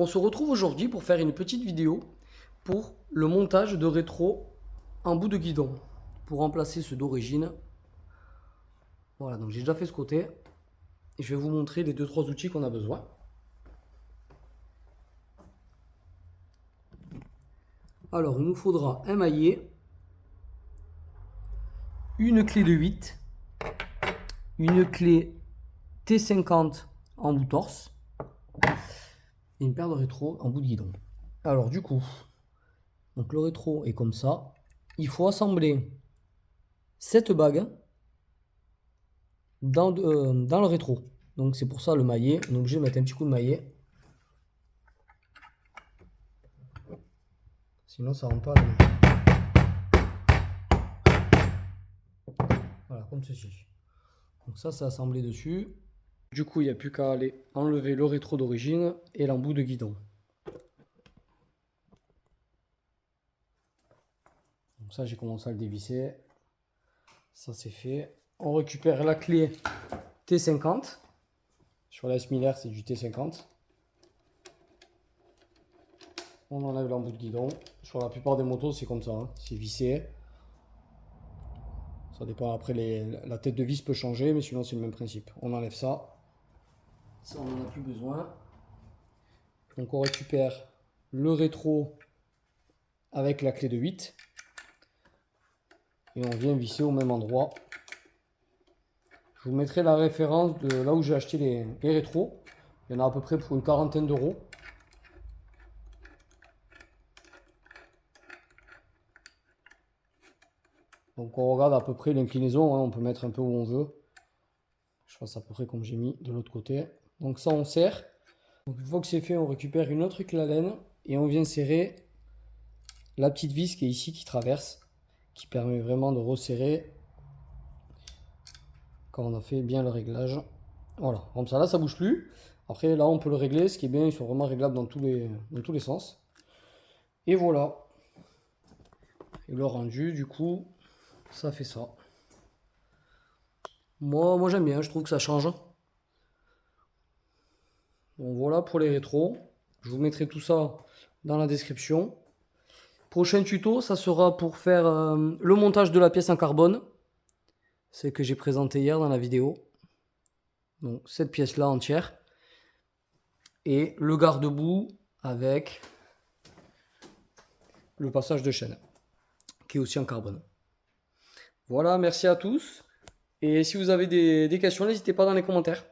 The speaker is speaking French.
On se retrouve aujourd'hui pour faire une petite vidéo pour le montage de rétro en bout de guidon pour remplacer ceux d'origine. Voilà, donc j'ai déjà fait ce côté et je vais vous montrer les 2-3 outils qu'on a besoin. Alors il nous faudra un maillet, une clé de 8, une clé T50 en bout torse et une paire de rétro en bout de guidon. Alors du coup, donc le rétro est comme ça. Il faut assembler cette bague dans le rétro. Donc c'est pour ça le maillet, on est obligé de mettre un petit coup de maillet. Sinon ça rentre pas à la main. Voilà, comme ceci. Donc ça c'est assemblé dessus. Du coup il n'y a plus qu'à aller enlever le rétro d'origine et l'embout de guidon. Donc ça j'ai commencé à le dévisser. Ça c'est fait. On récupère la clé T50. Sur la S Miller c'est du T50. On enlève l'embout de guidon. Sur la plupart des motos c'est comme ça, hein. C'est vissé. Ça dépend, après la tête de vis peut changer, mais sinon c'est le même principe. On enlève ça. Ça on n'en a plus besoin. Donc on récupère le rétro avec la clé de 8. Et on vient visser au même endroit. Je vous mettrai la référence de là où j'ai acheté les rétros. Il y en a à peu près pour une quarantaine d'euros. Donc on regarde à peu près l'inclinaison, hein, on peut mettre un peu où on veut. Je fasse à peu près comme j'ai mis de l'autre côté. Donc ça on serre. Donc une fois que c'est fait, on récupère une autre clé à laine et on vient serrer la petite vis qui est ici, qui traverse, qui permet vraiment de resserrer quand on a fait bien le réglage. Voilà, comme ça là ça bouge plus. Après là on peut le régler, ce qui est bien, ils sont vraiment réglables dans tous les sens. Et voilà. Et le rendu du coup, ça fait ça. Moi j'aime bien, je trouve que ça change. Donc voilà pour les rétros. Je vous mettrai tout ça dans la description. Prochain tuto, ça sera pour faire le montage de la pièce en carbone. C'est que j'ai présenté hier dans la vidéo. Donc cette pièce là entière. Et le garde-boue avec le passage de chaîne, qui est aussi en carbone. Voilà, merci à tous. Et si vous avez des questions, n'hésitez pas dans les commentaires.